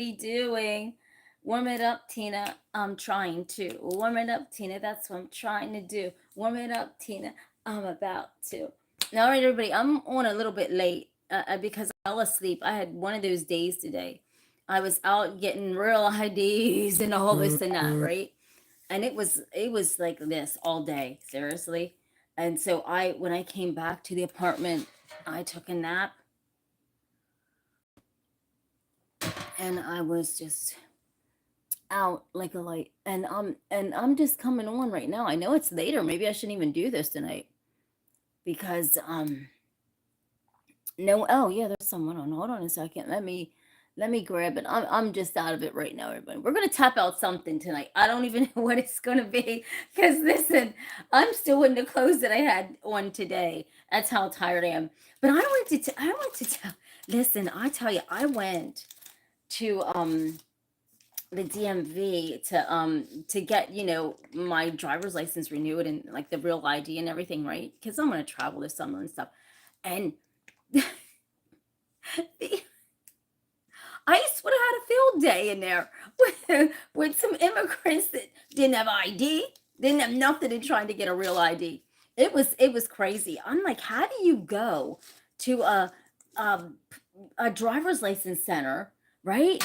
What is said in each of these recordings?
you doing? Warm it up, Tina. I'm trying to. Warm it up, Tina. That's what I'm trying to do. Warm it up, Tina. I'm about to. Now, all right, everybody. I'm on a little bit late because I fell asleep. I had one of those days today. I was out getting real IDs and all this and that, right? And it was like this all day, seriously. And so when I came back to the apartment, I took a nap and I was just out like a light. And I'm just coming on right now. I know it's later. Maybe I shouldn't even do this tonight because no, oh yeah, there's someone on. Hold on a second. Let me grab it. I'm just out of it right now, everybody. We're gonna tap out something tonight. I don't even know what it's gonna be. Cause listen, I'm still in the clothes that I had on today. That's how tired I am. But I want to tell listen, I tell you, I went to the DMV to get, my driver's license renewed and like the real ID and everything, right? Because I'm gonna travel this summer and stuff. And the ICE would have had a field day in there with some immigrants that didn't have ID, didn't have nothing and trying to get a real ID. It was crazy. I'm like, how do you go to a, a driver's license center, right?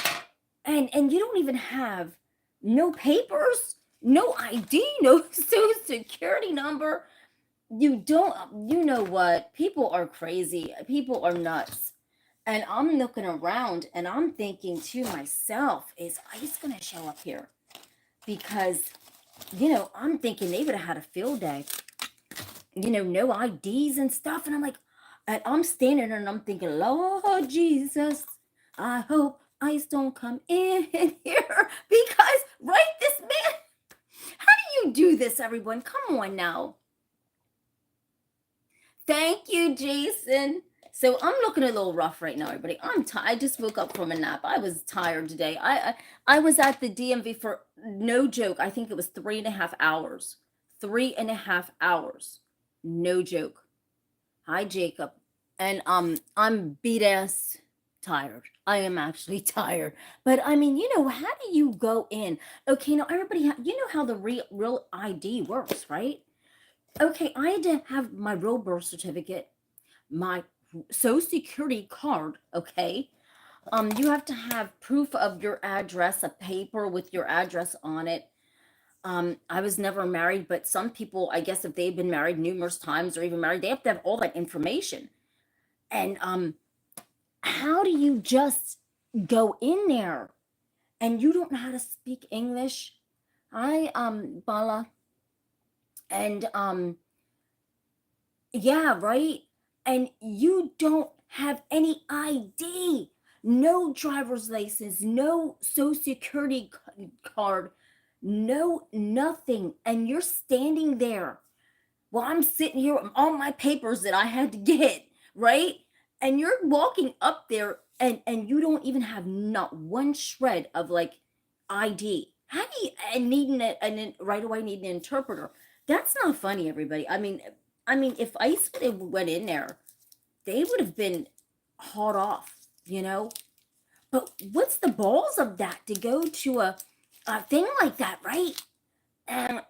And you don't even have no papers, no ID, no social security number. You don't, you know what? People are crazy. People are nuts. And I'm looking around and I'm thinking to myself, is ICE going to show up here? Because, I'm thinking they would have had a field day, no IDs and stuff. And I'm like, and I'm standing there and I'm thinking, Lord Jesus, I hope ICE don't come in here because, right, this man, how do you do this, everyone? Come on now. Thank you, Jason. So I'm looking a little rough right now, everybody. I'm tired. I just woke up from a nap. I was tired today. I was at the DMV for no joke. I think it was 3.5 hours. 3.5 hours. No joke. Hi, Jacob. And I'm beat ass tired. I am actually tired. But I mean, how do you go in? Okay, now everybody, you know how the real ID works, right? Okay, I had to have my real birth certificate, my social security card, okay? You have to have proof of your address, a paper with your address on it. I was never married, but some people, I guess if they've been married numerous times or even married, they have to have all that information. And how do you just go in there and you don't know how to speak English? I Bala, and yeah, right? And you don't have any ID, no driver's license, no social security card, no nothing. And you're standing there while I'm sitting here with all my papers that I had to get, right? And you're walking up there and you don't even have not one shred of like ID. How do you and needing right away need an interpreter? That's not funny, everybody. I mean, if ICE would have went in there, they would have been hauled off, you know. But what's the balls of that to go to a thing like that, right? And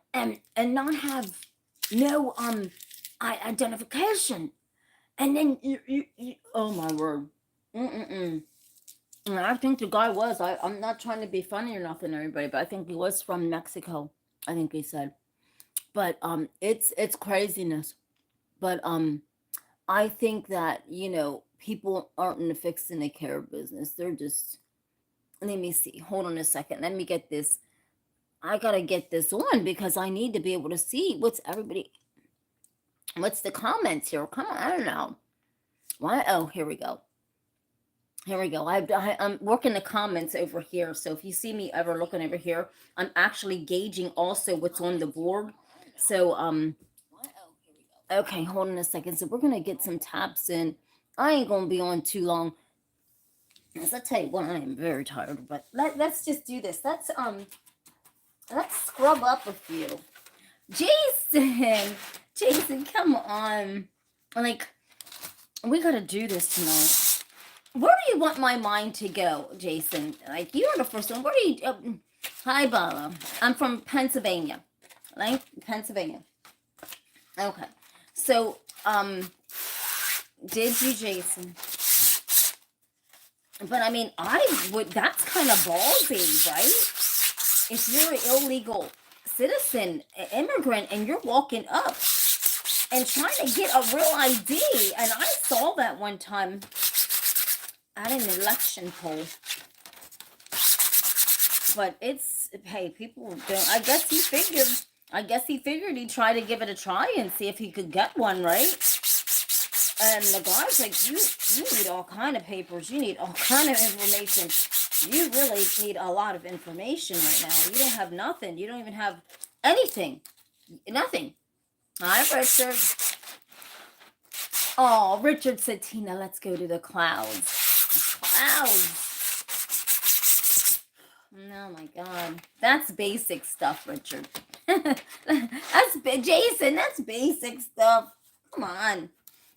not have no identification, and then oh my word, mm-mm-mm. And I think the guy was. I'm not trying to be funny or nothing, everybody, but I think he was from Mexico. I think he said, but it's craziness. But I think that people aren't in the fix and they care business. They're just. Let me see. Hold on a second. Let me get this. I gotta get this on because I need to be able to see what's everybody. What's the comments here? Come on, I don't know. Why? Oh, here we go. Here we go. I'm working the comments over here. So if you see me ever looking over here, I'm actually gauging also what's on the board. So okay, hold on a second. So we're gonna get some taps in. I ain't gonna be on too long. As I tell you what, I am very tired. But let's just do this. Let's scrub up a few. Jason, Jason, come on. Like we gotta do this tonight. Where do you want my mind to go, Jason? Like, you're the first one. Where do you? Hi, Bala. I'm from Pennsylvania. Like, Pennsylvania. Okay. So, did you, Jason? But I mean, I would. That's kind of ballsy, right? If you're an illegal citizen, immigrant, and you're walking up and trying to get a real ID, and I saw that one time at an election poll. But it's, hey, people don't. I guess he figured he'd try to give it a try and see if he could get one, right? And the guy's like, you need all kind of papers. You need all kind of information. You really need a lot of information right now. You don't have nothing. You don't even have anything. Nothing. Hi, Richard. Oh, Richard said, Tina, let's go to the clouds. The clouds. Oh my God. That's basic stuff, Richard. That's Jason. That's basic stuff. Come on.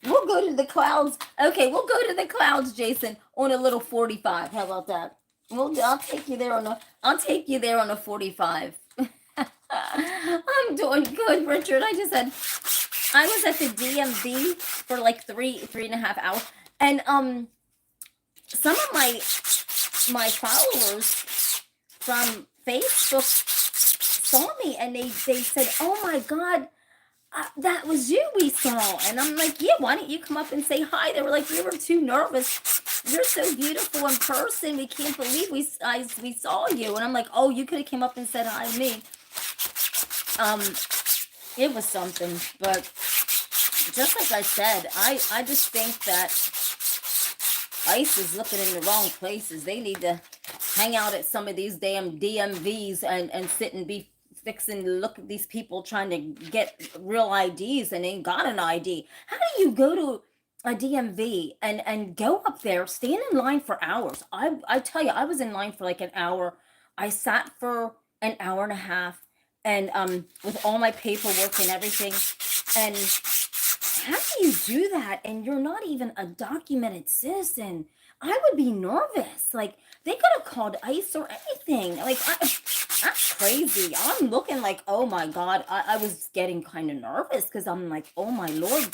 We'll go to the clouds. Okay, we'll go to the clouds, Jason, on a little 45. How about that? I'll take you there on a 45. I'm doing good, Richard. I was at the DMV for like three and a half hours, and some of my followers from Facebook saw me, and they said, "Oh my God, that was you we saw." And I'm like, "Yeah, why don't you come up and say hi?" They were like, "We were too nervous. You're so beautiful in person. We can't believe we saw you." And I'm like, "Oh, you could have came up and said hi to me." It was something, but just like I said, I just think that ICE is looking in the wrong places. They need to hang out at some of these damn DMVs and sit and be fixing to look at these people trying to get real IDs and ain't got an ID. How do you go to a DMV and go up there, stand in line for hours? I tell you, I was in line for like an hour. I sat for an hour and a half, and with all my paperwork and everything. And how do you do that? And you're not even a documented citizen. I would be nervous. Like, they could have called ICE or anything. Like, that's crazy. I'm looking like, oh my God. I was getting kind of nervous because I'm like, oh my Lord,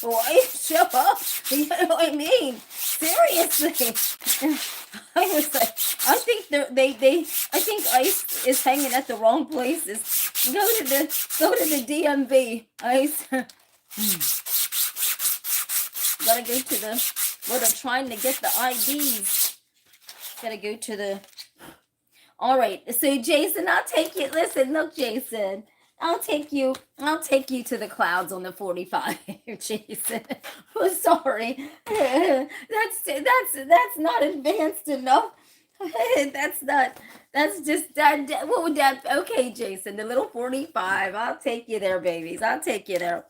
why show up? You know what I mean? Seriously. I was like, I think I think ICE is hanging at the wrong places. Go to the DMV, ICE. Gotta go to where they're trying to get the IDs. Gotta go to the. All right, so Jason, I'll take you. Listen, look, Jason, I'll take you to the clouds on the 45, Jason. Oh, sorry, that's not advanced enough. That's just that. What would that? Okay, Jason, the little 45. I'll take you there, babies. I'll take you there,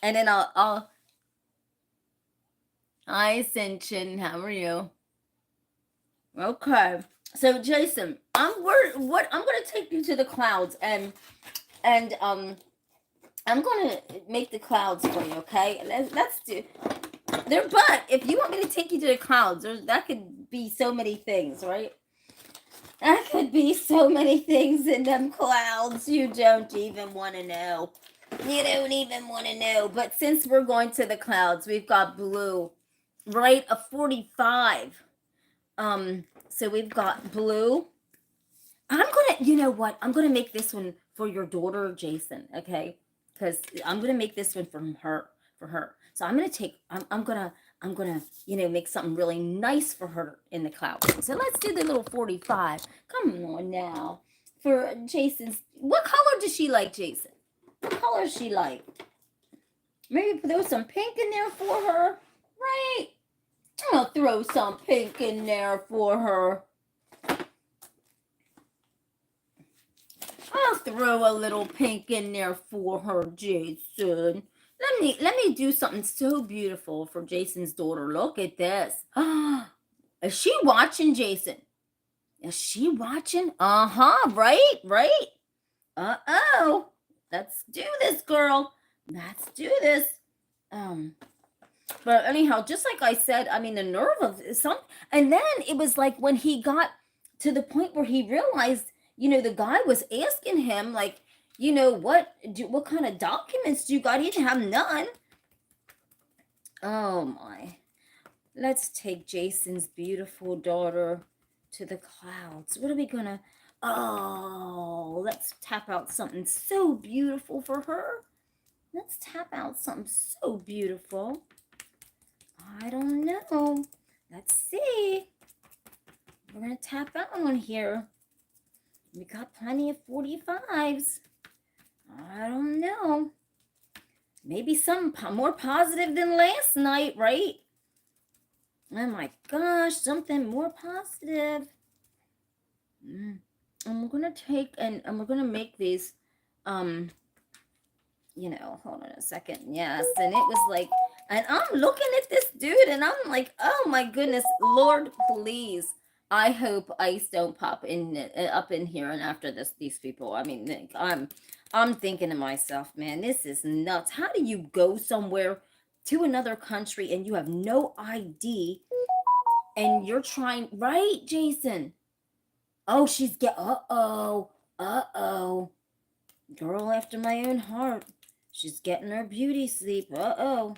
and then I'll. Hi, Ascension. How are you? Okay. So, Jason, I'm gonna take you to the clouds, and I'm gonna make the clouds for you. Okay. Let's do there. But if you want me to take you to the clouds, that could be so many things, right? That could be so many things in them clouds. You don't even want to know. You don't even want to know. But since we're going to the clouds, we've got blue, right? A 45. So we've got blue. You know what? I'm gonna make this one for your daughter, Jason. Okay, because I'm gonna make this one for her. So I'm gonna make something really nice for her in the clouds. So let's do the little 45. Come on now, for Jason's. What color does she like, Jason? What color does she like? Maybe throw some pink in there for her, right? I'll throw some pink in there for her. I'll throw a little pink in there for her, Jason. Let me do something so beautiful for Jason's daughter. Look at this. Is she watching, Jason? Is she watching? Uh-huh, right? Uh-oh. Let's do this, girl. Let's do this. But anyhow, just like I said, I mean, the nerve of some, and then it was like when he got to the point where he realized, the guy was asking him, like, what kind of documents do you got? He didn't have none. Oh my. Let's take Jason's beautiful daughter to the clouds. What are we gonna? Oh, let's tap out something so beautiful for her. Let's tap out something so beautiful. I don't know. Let's see. We're gonna tap out on here. We got plenty of 45s. I don't know. Maybe something more positive than last night, right? Oh my gosh, something more positive. And we're gonna take and we're gonna make these, hold on a second. Yes, and it was like, and I'm looking at this dude, and I'm like, oh my goodness, Lord, please. I hope ice don't pop in up in here and after these people. I mean, I'm thinking to myself, man, this is nuts. How do you go somewhere to another country and you have no ID and you're trying, right, Jason? Oh, uh-oh. Girl after my own heart. She's getting her beauty sleep. Uh-oh.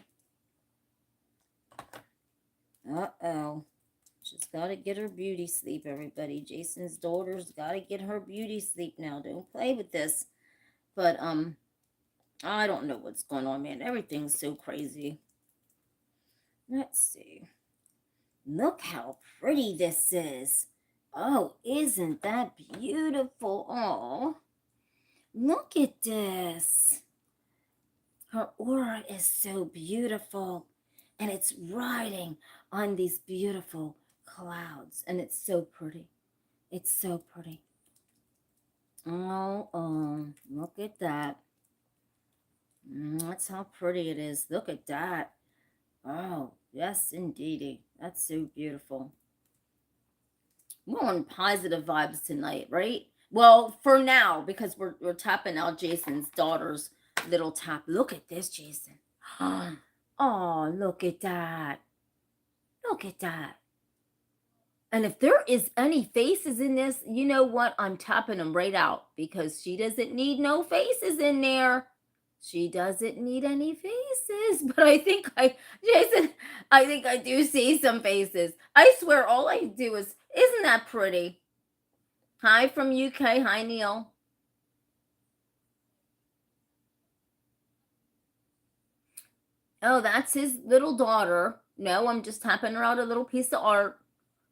She's got to get her beauty sleep, everybody. Jason's daughter's got to get her beauty sleep now. Don't play with this. But, I don't know what's going on, man. Everything's so crazy. Let's see. Look how pretty this is. Oh, isn't that beautiful? Oh, look at this. Her aura is so beautiful. And it's riding on these beautiful clouds. And it's so pretty. It's so pretty. Oh, look at that. That's how pretty it is. Look at that. Oh, yes, indeedy. That's so beautiful. We're on positive vibes tonight, right? Well, for now, because we're tapping out Jason's daughter's little tap. Look at this, Jason. Oh, look at that. Look at that. And if there is any faces in this, you know what? I'm tapping them right out because she doesn't need no faces in there. She doesn't need any faces. But Jason, I think I do see some faces. I swear all I do isn't that pretty? Hi from UK. Hi, Neil. Oh, that's his little daughter. No, I'm just tapping her out a little piece of art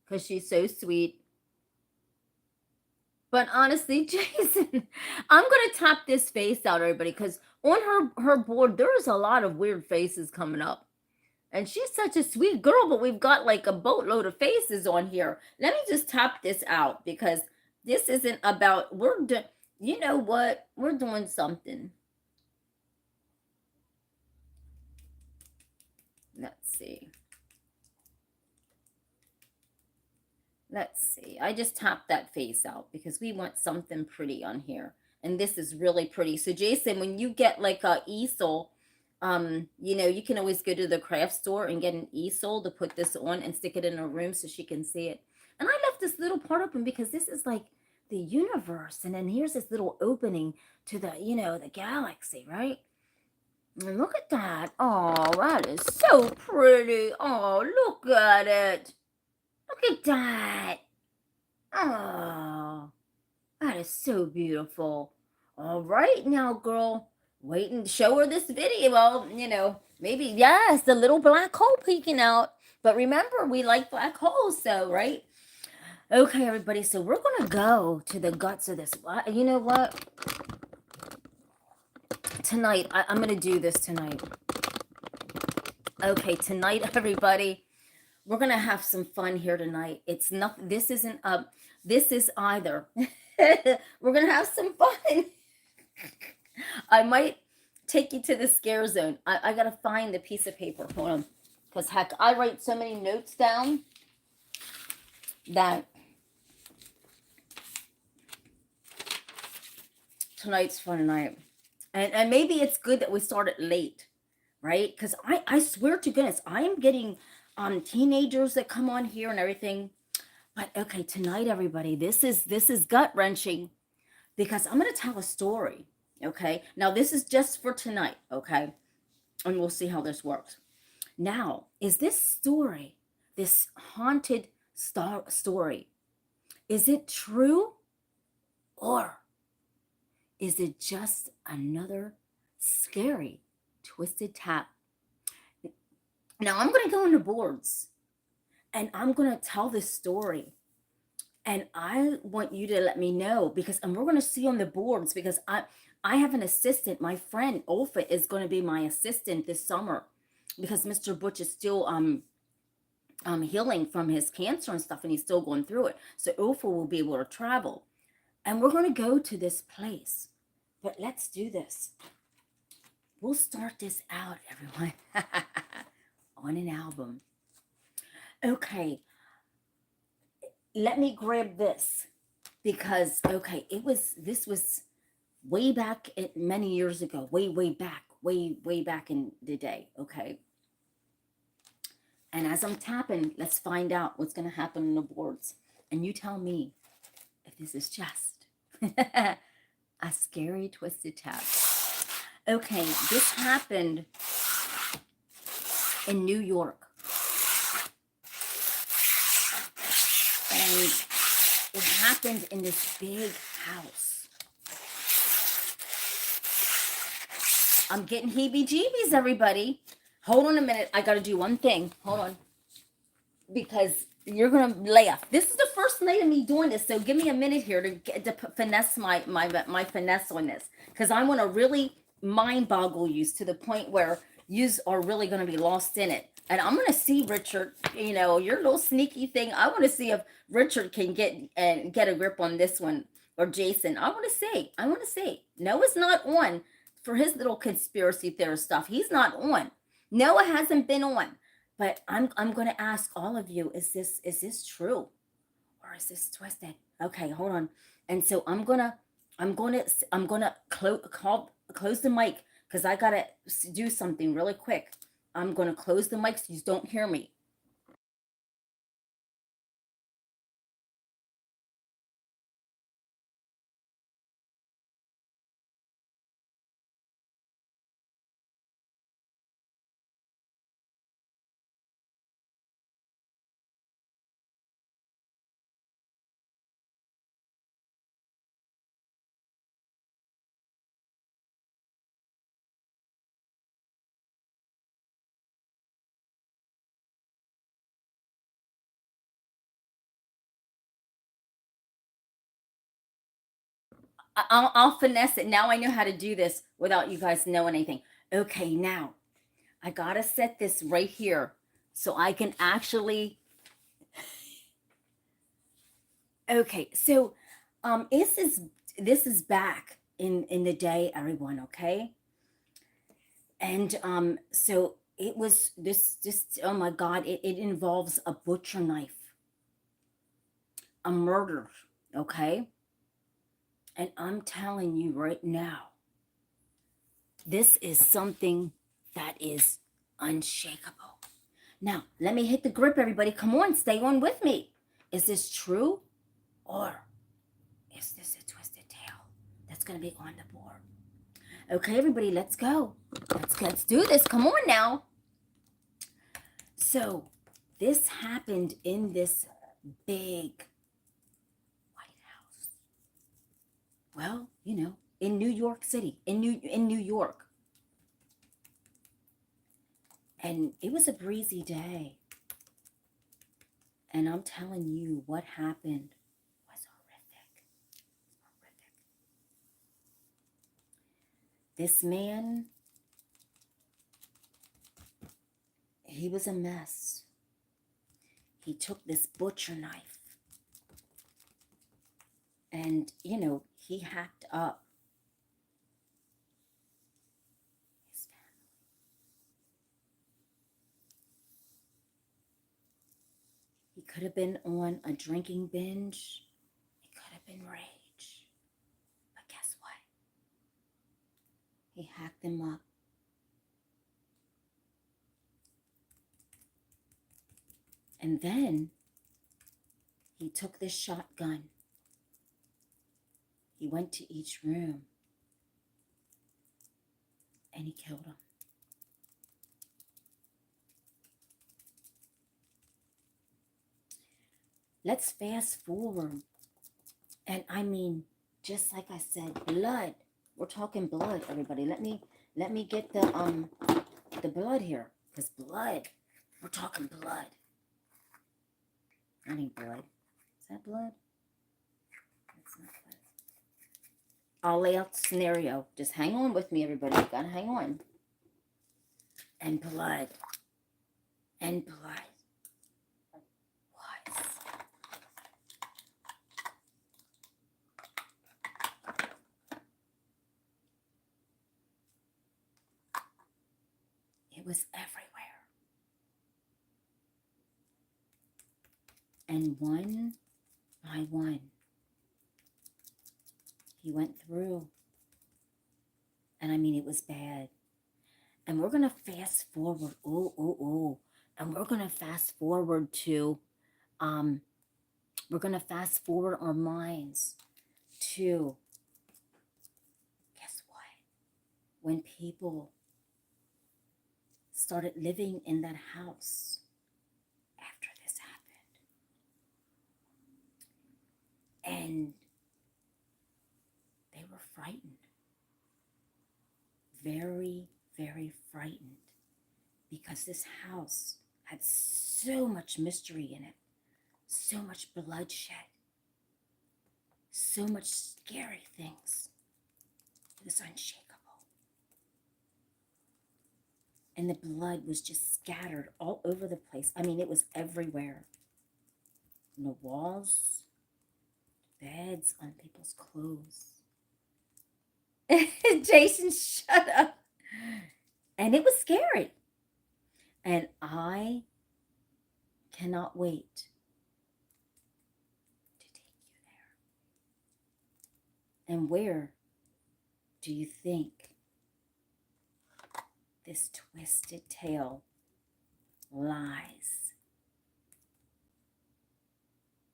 because she's so sweet. But honestly, Jason, I'm gonna tap this face out, everybody, because on her board there's a lot of weird faces coming up, and she's such a sweet girl. But we've got like a boatload of faces on here. Let me just tap this out because this isn't about you know what? We're doing something. Let's see. Let's see. I just tapped that face out because we want something pretty on here. And this is really pretty. So Jason, when you get like a easel, you can always go to the craft store and get an easel to put this on and stick it in her room so she can see it. And I left this little part open because this is like the universe. And then here's this little opening to the galaxy, right? And look at that. Oh, that is so pretty. Oh, look at it. Look at that. Oh, that is so beautiful. All right, now, girl, wait and show her this video. Well, maybe, yes, the little black hole peeking out. But remember, we like black holes, so, right? Okay, everybody, so we're going to go to the guts of this. You know what? Tonight, I'm going to do this tonight. Okay, tonight, everybody, we're going to have some fun here tonight. It's not, this isn't, this is either. We're going to have some fun. I might take you to the scare zone. I got to find the piece of paper. Hold on. Because, heck, I write so many notes down that tonight's fun night. And maybe it's good that we started late, right? Because I swear to goodness, I am getting teenagers that come on here and everything. But okay, tonight, everybody, this is gut wrenching because I'm gonna tell a story. Okay, now this is just for tonight. Okay, and we'll see how this works. Now, is this story, this haunted story, is it true or is it just another scary twisted tap? Now I'm gonna go on the boards and I'm gonna tell this story. And I want you to let me know because, and we're gonna see on the boards because I have an assistant. My friend Olfa is gonna be my assistant this summer because Mr. Butch is still healing from his cancer and stuff, and he's still going through it. So Olfa will be able to travel, and we're gonna go to this place. But let's do this. We'll start this out, everyone, on an album. Okay, let me grab this because okay, this was way back many years ago, way back, way back in the day. Okay, and as I'm tapping, let's find out what's gonna happen on the boards, and you tell me if this is just a scary twisted tap. Okay, this happened in New York, and it happened in this big house. I'm getting heebie-jeebies, everybody. Hold on a minute. I got to do one thing. Hold on. Because you're going to laugh. This is the first night of me doing this, so give me a minute here to get to finesse my finesse on this. Because I want to really mind boggle you to the point where you are really going to be lost in it. And I'm going to see Richard, your little sneaky thing. I want to see if Richard can get a grip on this one, or Jason. I want to see. Noah's not on for his little conspiracy theory stuff. He's not on. Noah hasn't been on. But I'm going to ask all of you, is this true or is this twisted? Okay, hold on. And so I'm going to close the mic cuz I got to do something really quick. I'm going to close the mic so you don't hear me. I'll finesse it. Now I know how to do this without you guys knowing anything. Okay, now I got to set this right here so I can actually. Okay, so this is back in the day, everyone, okay? And so it was this oh my god, it involves a butcher knife, a murder, okay? And I'm telling you right now, this is something that is unshakable. Now, let me hit the grip, everybody. Come on, stay on with me. Is this true or is this a twisted tale that's going to be on the board? Okay, everybody, let's go. Let's do this. Come on now. So, this happened in this big White House. Well, in New York City, in New York. And it was a breezy day. And I'm telling you, what happened was horrific. This man, he was a mess. He took this butcher knife and, he hacked up his family. He could have been on a drinking binge. It could have been rage. But guess what? He hacked them up And then he took this shotgun. He went to each room and he killed them. Let's fast forward. And I mean, just like I said, blood. We're talking blood, everybody. Let me get the blood here. Because blood. We're talking blood. I need blood. Is that blood? That's not blood. I'll lay out the scenario. Just hang on with me, everybody. You gotta hang on. And blood. And blood. What? It was everywhere. And one by one, he went through. And I mean, it was bad. And we're going to fast forward. And we're going to fast forward to, we're going to fast forward our minds to, guess what? When people started living in that house after this happened. And they were frightened. Very, very frightened. Because this house had so much mystery in it. So much bloodshed. So much scary things. It was unshakable. And the blood was just scattered all over the place. I mean, it was everywhere. On the walls, beds, on people's clothes. Jason, shut up. And it was scary. And I cannot wait to take you there. And where do you think this twisted tale lies?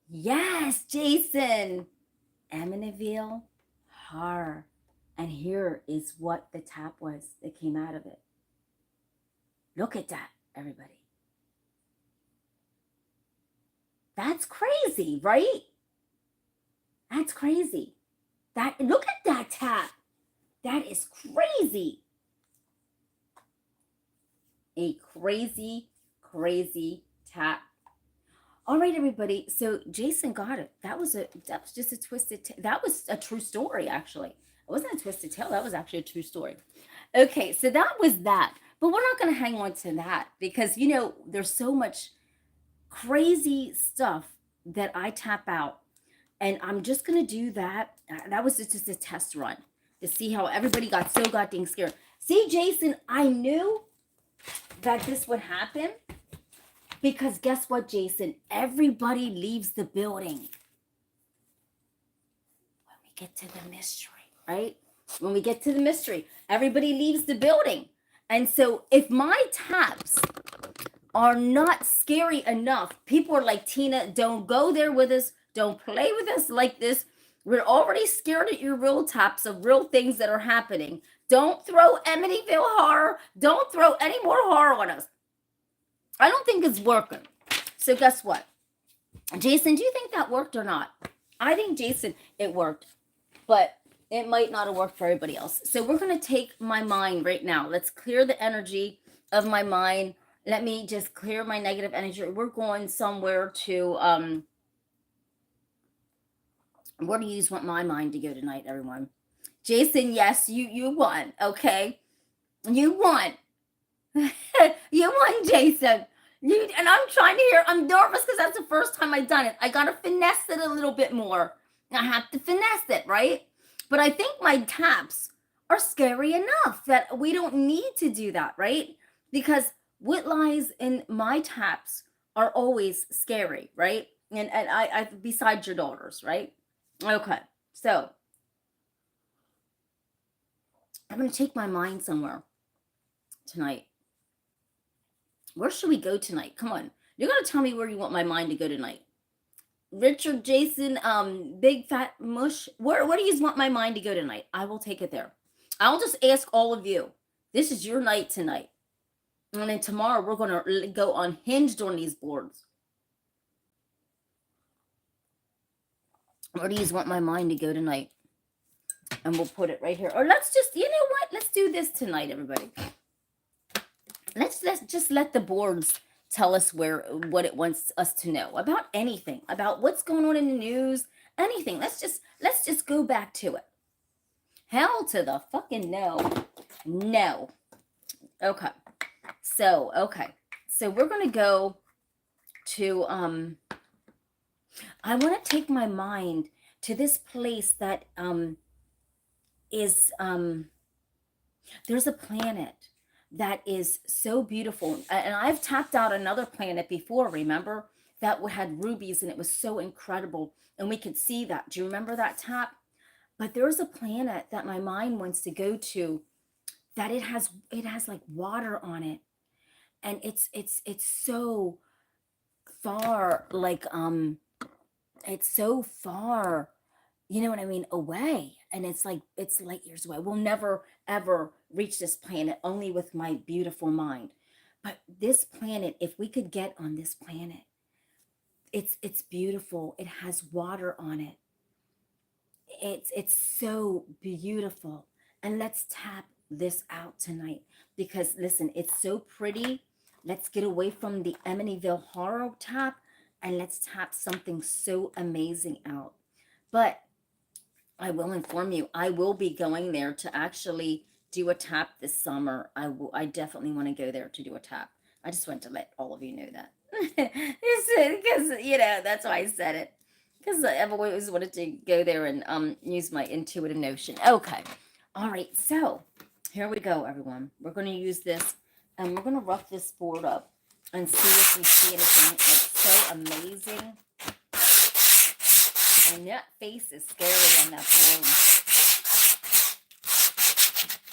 Yes, Jason. Amityville Horror. And here is what the tap was that came out of it. Look at that, everybody. That's crazy, right? That's crazy. Look at that tap. That is crazy. A crazy, crazy tap. All right, everybody. So Jason got it. That was just a twisted tale. That was a true story, actually. It wasn't a twisted tale. That was actually a true story. Okay, so that was that. But we're not going to hang on to that because, you know, there's so much crazy stuff that I tap out. And I'm just going to do that. That was just a test run to see how everybody got so goddamn scared. See, Jason, I knew that this would happen because guess what, Jason? Everybody leaves the building when we get to the mystery, right? When we get to the mystery, everybody leaves the building. And so if my taps are not scary enough, people are like, Tina, don't go there with us. Don't play with us like this. We're already scared at your real taps of real things that are happening. Don't throw Amityville Horror. Don't throw any more horror on us. I don't think it's working. So guess what? Jason, do you think that worked or not? I think, Jason, it worked. But it might not have worked for everybody else. So we're going to take my mind right now. Let's clear the energy of my mind. Let me just clear my negative energy. We're going somewhere to, where do you want my mind to go tonight, everyone? Jason, yes, you won, okay? You won. You won, Jason. And I'm trying to hear, I'm nervous because that's the first time I've done it. I got to finesse it a little bit more. I have to finesse it, right? But I think my taps are scary enough that we don't need to do that, right? Because what lies in my taps are always scary, right? And I besides your daughters, right? Okay, so I'm going to take my mind somewhere tonight. Where should we go tonight? Come on. You're gonna tell me where you want my mind to go tonight. Richard, Jason, Big Fat Mush. Where do you want my mind to go tonight? I will take it there. I'll just ask all of you. This is your night tonight. And then tomorrow we're gonna go unhinged on these boards. Where do you want my mind to go tonight? And we'll put it right here. Or let's just, you know what? Let's do this tonight, everybody. Let's just let the boards tell us what it wants us to know about anything, about what's going on in the news, anything. Let's just go back to it. Hell to the fucking no. No. Okay. So we're gonna go to I want to take my mind to this place that is there's a planet that is so beautiful, and I've tapped out another planet before, remember, that had rubies and it was so incredible, and we could see that. Do you remember that tap? But there's a planet that my mind wants to go to that it has like water on it, and it's so far, like it's so far, you know what I mean, away, and it's like it's light years away. We'll never ever reach this planet, only with my beautiful mind. But this planet, if we could get on this planet, it's beautiful. It has water on it. It's so beautiful. And let's tap this out tonight, because listen, it's so pretty. Let's get away from the Amityville horror tap, and let's tap something so amazing out. But I will inform you, I will be going there to actually do a tap this summer. I definitely want to go there to do a tap. I just want to let all of you know that. Because, that's why I said it. Because I've always wanted to go there and use my intuitive notion. Okay. All right. So here we go, everyone. We're going to use this, and we're going to rough this board up and see if we see anything that's so amazing. And that face is scary on that board.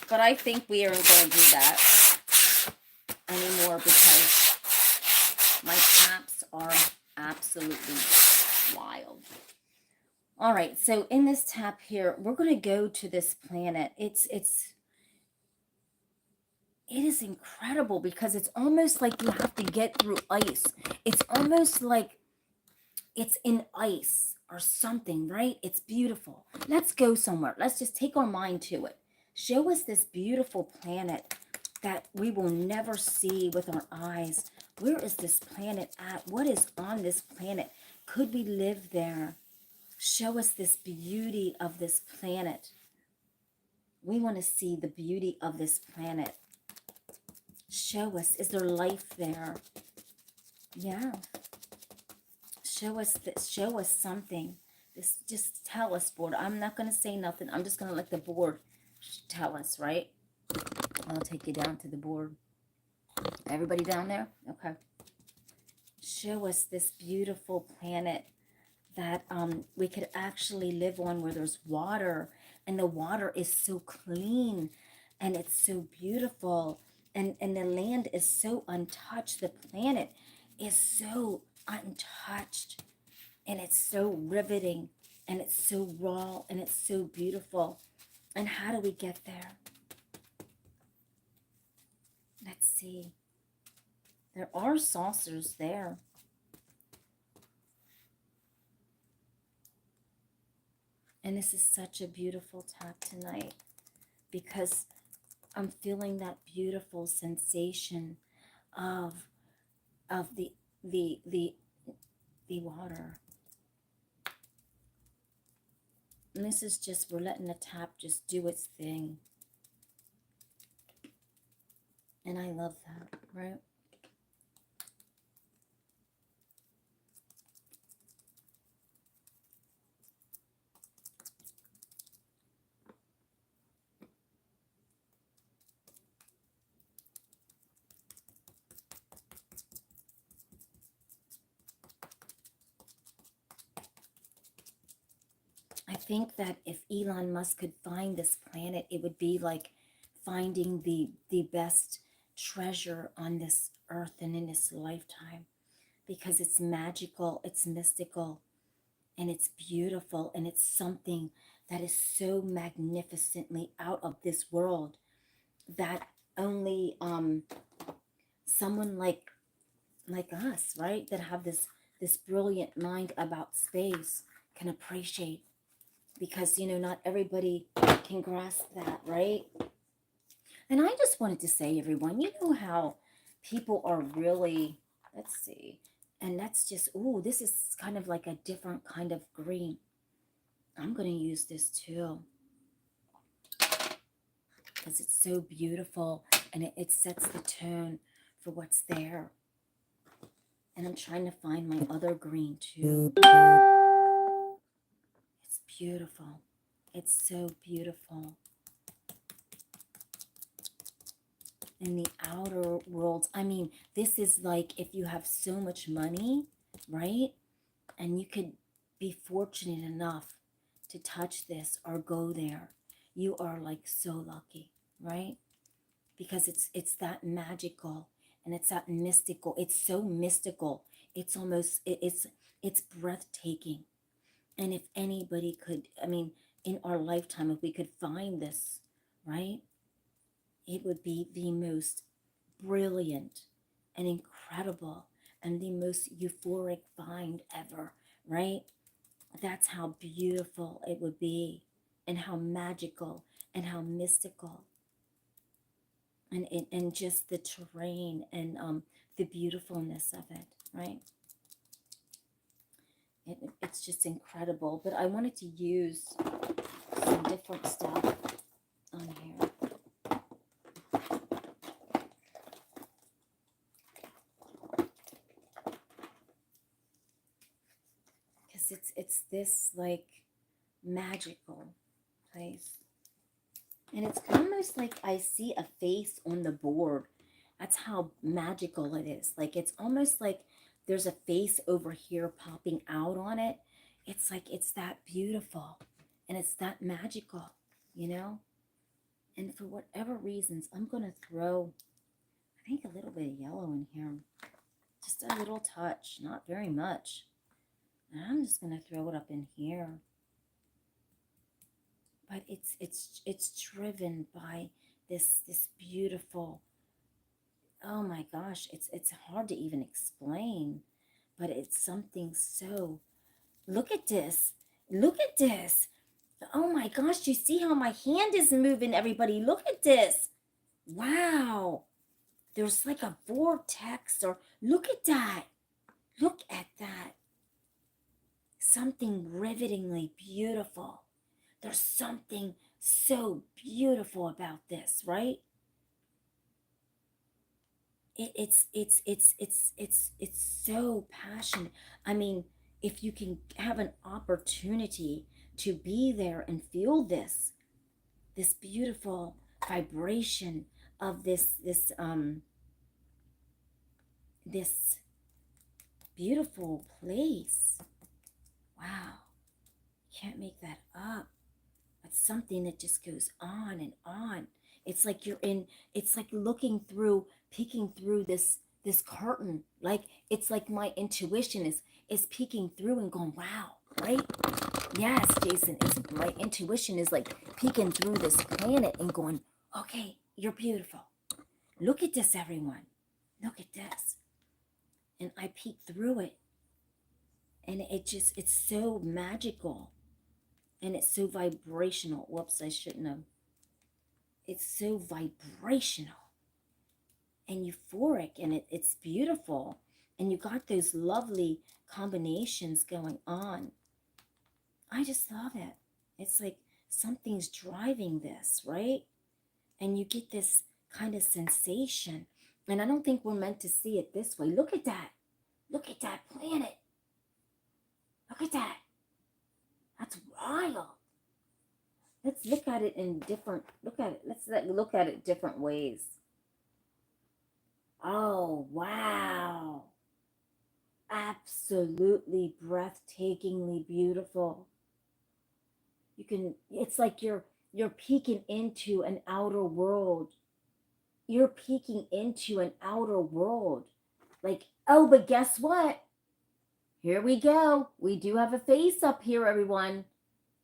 But I think we aren't going to do that anymore, because my taps are absolutely wild. All right, so in this tap here, we're going to go to this planet. It is incredible, because it's almost like you have to get through ice. It's almost like it's in ice or something, right? It's beautiful. Let's go somewhere. Let's just take our mind to it. Show us this beautiful planet that we will never see with our eyes. Where is this planet at? What is on this planet? Could we live there? Show us this beauty of this planet. We want to see the beauty of this planet. Show us, is there life there? Yeah. Show us this, show us something. This, just tell us, board. I'm not going to say nothing. I'm just going to let the board tell us, right? I'll take you down to the board. Everybody down there? Okay. Show us this beautiful planet that we could actually live on, where there's water, and the water is so clean, and it's so beautiful, and the land is so untouched. The planet is so untouched, and it's so riveting, and it's so raw, and it's so beautiful. And how do we get there? Let's see. There are saucers there. And this is such a beautiful tap tonight, because I'm feeling that beautiful sensation of the water. And this is just, we're letting the tap just do its thing. And I love that, right? I think that if Elon Musk could find this planet, it would be like finding the best treasure on this earth and in this lifetime. because it's magical, it's mystical, and it's beautiful, and it's something that is so magnificently out of this world that only someone like us, right, that have this brilliant mind about space can appreciate, because not everybody can grasp that, right? And I just wanted to say, everyone, you know how people are really, let's see, and that's just, ooh, this is kind of like a different kind of green. I'm going to use this too because it's so beautiful, and it sets the tone for what's there. And I'm trying to find my other green too. It's beautiful. It's so beautiful. In the outer worlds, I mean, this is like if you have so much money, right? And you could be fortunate enough to touch this or go there. You are like so lucky, right? Because it's that magical, and it's that mystical. It's so mystical. It's almost it's breathtaking. And if anybody could, I mean, in our lifetime, if we could find this, right, it would be the most brilliant and incredible and the most euphoric find ever, right? That's how beautiful it would be, and how magical and how mystical, and just the terrain and the beautifulness of it, right? It's just incredible. But I wanted to use some different stuff on here. Because it's this like magical place. And it's almost like I see a face on the board. That's how magical it is. Like it's almost like there's a face over here popping out on it. It's like it's that beautiful and it's that magical, you know? And for whatever reasons, I'm going to throw, I think, a little bit of yellow in here. Just a little touch, not very much. And I'm just going to throw it up in here. But it's driven by this beautiful, oh my gosh, it's hard to even explain, but it's something so, look at this. Look at this. Oh my gosh, you see how my hand is moving, everybody? Look at this. Wow. There's like a vortex, or look at that. Look at that. Something rivetingly beautiful. There's something so beautiful about this, right? It's so passionate. I mean, if you can have an opportunity to be there and feel this beautiful vibration of this beautiful place. Wow. Can't make that up. It's something that just goes on and on. It's like it's like looking through, peeking through this curtain. Like it's like my intuition is peeking through and going, wow, right? Yes, Jason, it's my intuition is like peeking through this planet and going, okay, you're beautiful. Look at this, everyone. Look at this. And I peek through it. And it's so magical. And it's so vibrational. Whoops, I shouldn't have. It's so vibrational and euphoric, and it's beautiful. And you got those lovely combinations going on. I just love it. It's like something's driving this, right? And you get this kind of sensation. And I don't think we're meant to see it this way. Look at that. Look at that planet. Look at that. That's wild. Let's look at it in different, let's look at it different ways. Oh, wow. Absolutely breathtakingly beautiful. It's like you're peeking into an outer world. You're peeking into an outer world. Like, oh, but guess what? Here we go. We do have a face up here, everyone.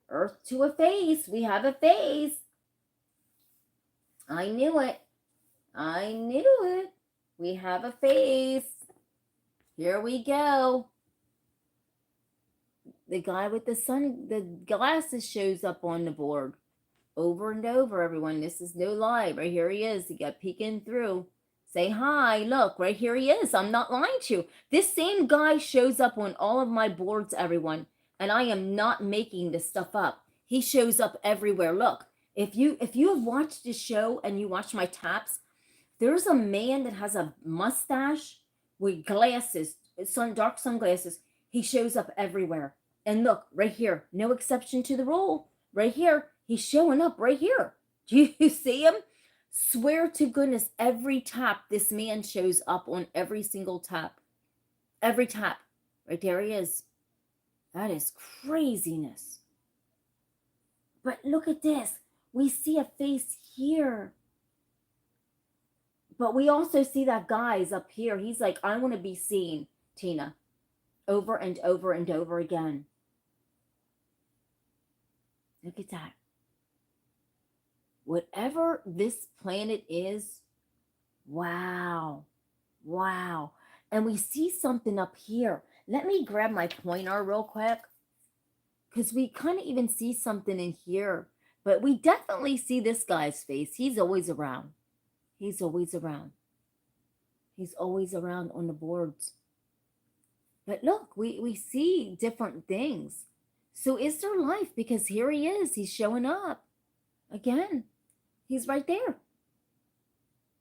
Earth to a face. We have a face. I knew it. I knew it. We have a face. Here we go. The guy with the glasses shows up on the board. Over and over, everyone. This is no lie. Right here he is. He got peeking through. Say hi. Look, right here he is. I'm not lying to you. This same guy shows up on all of my boards, everyone. And I am not making this stuff up. He shows up everywhere. Look, if you have watched this show and you watch my taps, there's a man that has a mustache with glasses, dark sunglasses. He shows up everywhere. And look, right here, no exception to the rule. Right here, he's showing up right here. Do you see him? Swear to goodness, every tap, this man shows up on every single tap. Every tap. Right there he is. That is craziness. But look at this. We see a face here. But we also see that guy's up here. He's like, I want to be seen, Tina. Over and over and over again. Look at that. Whatever this planet is, wow. Wow. And we see something up here. Let me grab my pointer real quick. Because we kind of even see something in here. But we definitely see this guy's face. He's always around. He's always around. He's always around on the boards. But look, we see different things. So is there life? Because here he is. He's showing up. Again, he's right there.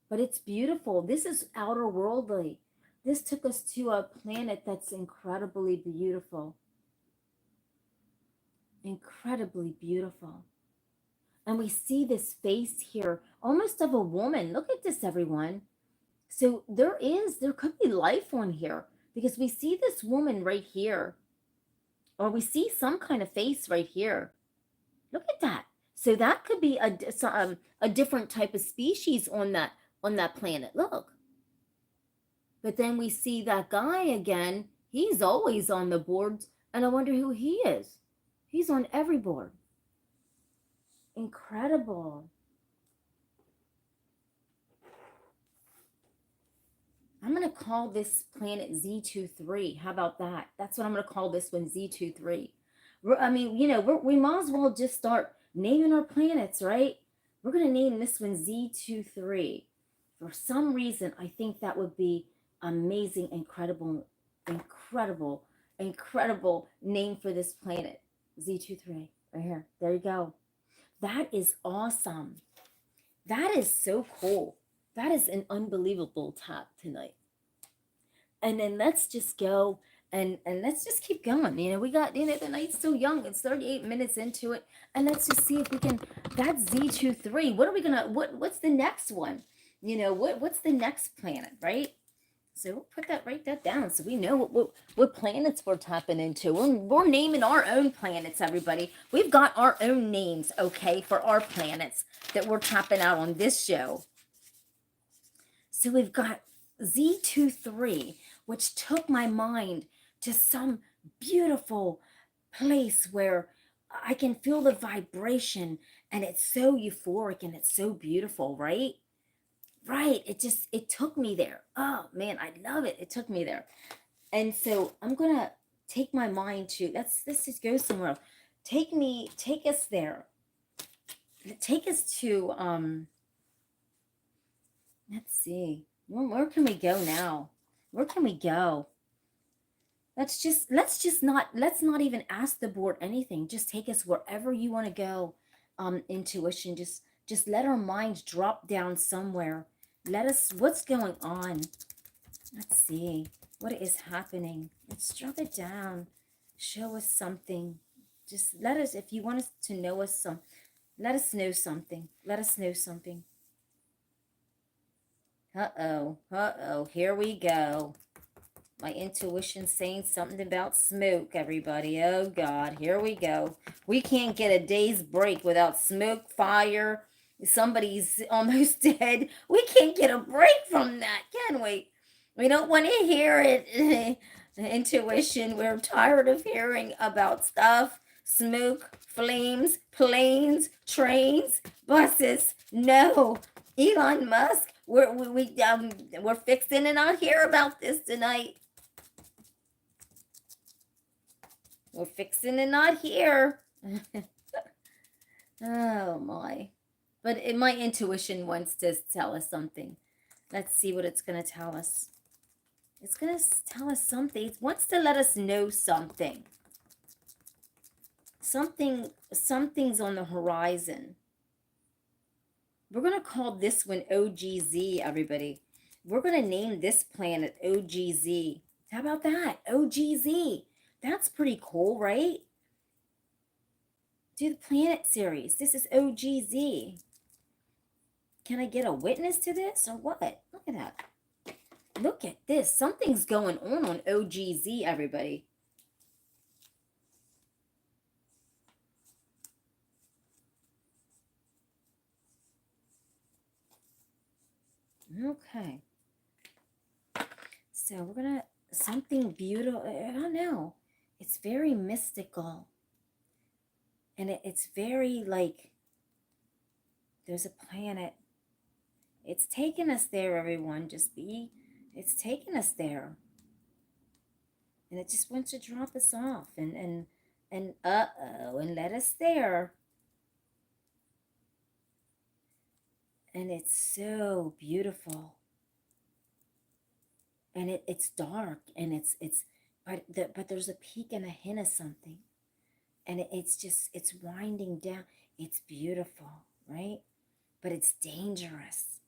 But it's beautiful. This is outer worldly. This took us to a planet that's incredibly beautiful. Incredibly beautiful. And we see this face here, almost of a woman. Look at this, everyone. So there could be life on here because we see this woman right here. Or we see some kind of face right here. Look at that. So that could be a different type of species on that planet. Look. But then we see that guy again. He's always on the boards. And I wonder who he is. He's on every board. Incredible. I'm going to call this planet Z23. How about that? That's what I'm going to call this one, Z23. I mean, we might as well just start naming our planets, right? We're going to name this one Z23. For some reason, I think that would be amazing, incredible name for this planet. Z23, right here. There you go. That is awesome. That is so cool. That is an unbelievable tap tonight. And then let's just go and let's just keep going. We got, the night's still young. It's 38 minutes into it. And let's just see if we can, that's Z23. What are we going to, what's the next one? What's the next planet, right? So we'll write that down so we know what planets we're tapping into. We're naming our own planets, everybody. We've got our own names, okay, for our planets that we're tapping out on this show. So we've got Z23, which took my mind to some beautiful place where I can feel the vibration and it's so euphoric and it's so beautiful, right? Right. It took me there. Oh man, I love it. It took me there. And so I'm going to take my mind to, let's just go somewhere else. Take us there. Take us to, let's see. Where can we go now? Where can we go? Let's not even ask the board anything. Just take us wherever you want to go. Intuition, just let our minds drop down somewhere. What's going on? Let's see. What is happening? Let's drop it down. Show us something. Just let us, if you want us to know us let us know something. Let us know something. Uh-oh. Here we go. My intuition saying something about smoke, everybody. Oh, God. Here we go. We can't get a day's break without smoke, fire. Somebody's almost dead. We can't get a break from that, can we? We don't want to hear it. Intuition. We're tired of hearing about stuff. Smoke, flames, planes, trains, buses. No, Elon Musk. We're fixing to not hear about this tonight. We're fixing to not hear. Oh my! But my intuition wants to tell us something. Let's see what it's gonna tell us. It's gonna tell us something. It wants to let us know something. Something's on the horizon. We're gonna call this one OGZ, everybody. We're gonna name this planet OGZ. How about that? OGZ. That's pretty cool, right? Do the planet series. This is OGZ. Can I get a witness to this or what? Look at that. Look at this. Something's going on OGZ, everybody. Okay. So we're going to, something beautiful. I don't know. It's very mystical. And it's very like, there's a planet. It's taking us there, everyone. It's taking us there. And it just wants to drop us off and uh-oh, and let us there. And it's so beautiful. And it's dark and but there's a peak and a hint of something. And it's winding down. It's beautiful, right? But it's dangerous.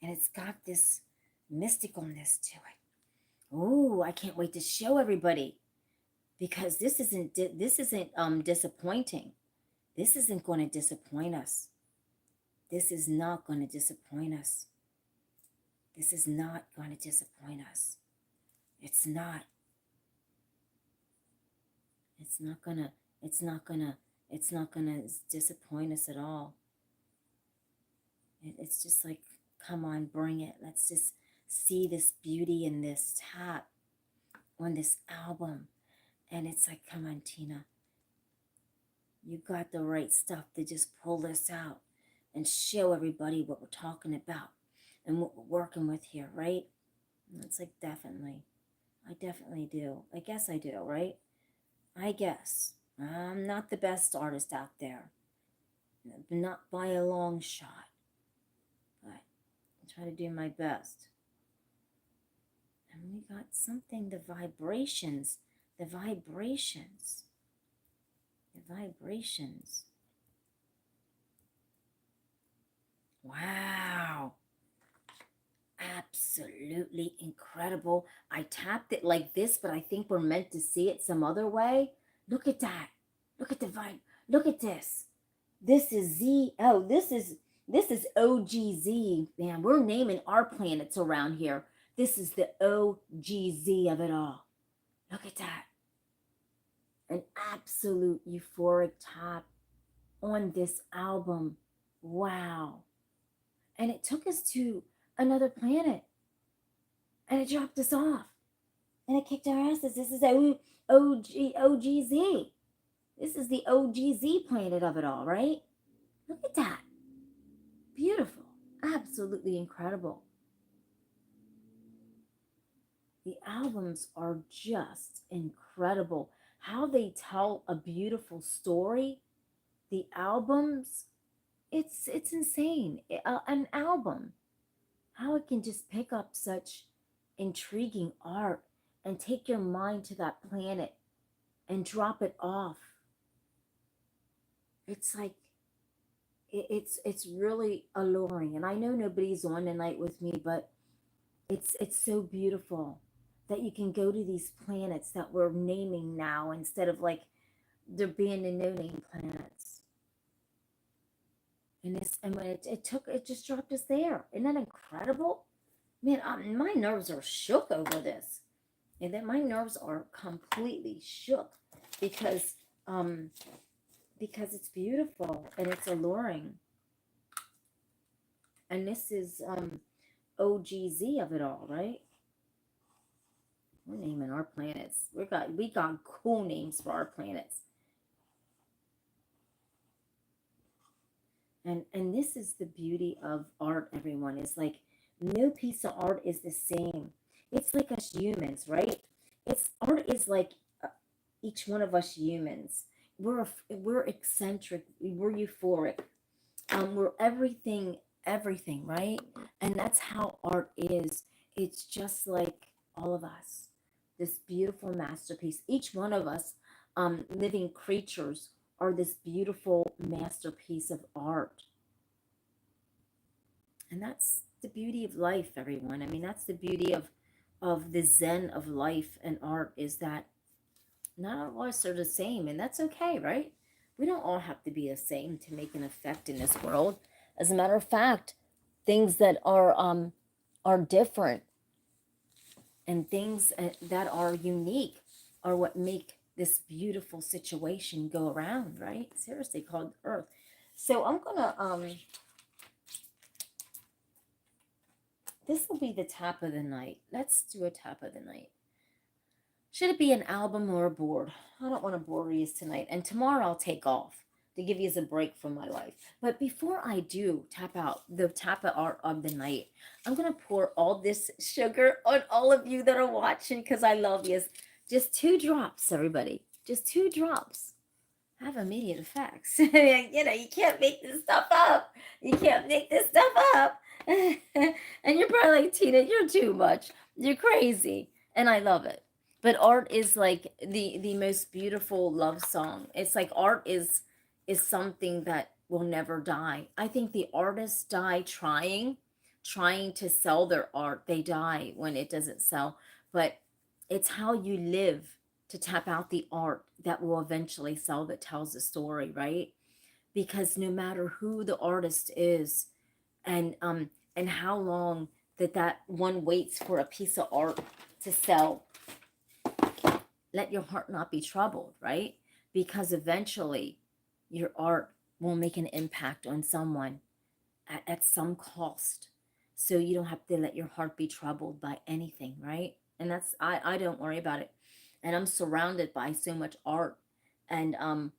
And it's got this mysticalness to it. Oh, I can't wait to show everybody, because this isn't disappointing. This isn't going to disappoint us. This is not going to disappoint us. This is not going to disappoint us. It's not. It's not gonna disappoint us at all. It's just like, come on, bring it. Let's just see this beauty in this tap on this album. And it's like, come on, Tina. You got the right stuff to just pull this out and show everybody what we're talking about and what we're working with here, right? And it's like, definitely. I definitely do. I guess I do, right? I guess. I'm not the best artist out there. Not by a long shot. But I try to do my best. And we got something, the vibrations. The vibrations. The vibrations. Wow. Absolutely incredible. I tapped it like this, but I think we're meant to see it some other way. Look at that. Look at the vibe. Look at this. This is Z. Oh, this is OGZ. Man, we're naming our planets around here. This is the OGZ of it all. Look at that. An absolute euphoric tap on this album. Wow. And it took us to another planet. And it dropped us off. And it kicked our asses. This is OGZ. This is the OGZ planet of it all, right? Look at that. Beautiful. Absolutely incredible. The albums are just incredible. How they tell a beautiful story. The albums, it's insane. An album, how it can just pick up such intriguing art and take your mind to that planet and drop it off. It's like, it's really alluring. And I know nobody's on tonight with me, but it's so beautiful that you can go to these planets that we're naming now, instead of like there being the no name planets. And when it just dropped us there. Isn't that incredible? Man, my nerves are shook over this. And then my nerves are completely shook because it's beautiful and it's alluring. And this is OGZ of it all, right? We're naming our planets. We got cool names for our planets. And this is the beauty of art, everyone. Is like no piece of art is the same. It's like us humans, right? It's art is like each one of us humans. We're eccentric. We're euphoric. We're everything, right? And that's how art is. It's just like all of us. This beautiful masterpiece. Each one of us, living creatures, are this beautiful masterpiece of art. And that's the beauty of life, everyone. I mean, that's the beauty of the zen of life and art, is that not all of us are the same, and that's okay, right? We don't all have to be the same to make an effect in this world. As a matter of fact, things that are different and things that are unique are what make this beautiful situation go around, right? Seriously, called Earth. So I'm gonna this will be the tap of the night. Let's do a tap of the night. Should it be an album or a board? I don't want to bore you tonight. And tomorrow I'll take off to give you a break from my life. But before I do tap out the tap art of the night, I'm going to pour all this sugar on all of you that are watching because I love you. Just 2 drops, everybody. Just 2 drops. Have immediate effects. You know, you can't make this stuff up. You can't make this stuff up. And you're probably like, Tina, you're too much. You're crazy. And I love it. But art is like the most beautiful love song. It's like art is something that will never die. I think the artists die trying to sell their art. They die when it doesn't sell. But it's how you live to tap out the art that will eventually sell, that tells the story, right? Because no matter who the artist is, and how long that one waits for a piece of art to sell, let your heart not be troubled, right? Because eventually your art will make an impact on someone at some cost. So you don't have to let your heart be troubled by anything, right? And that's I don't worry about it. And I'm surrounded by so much art, and I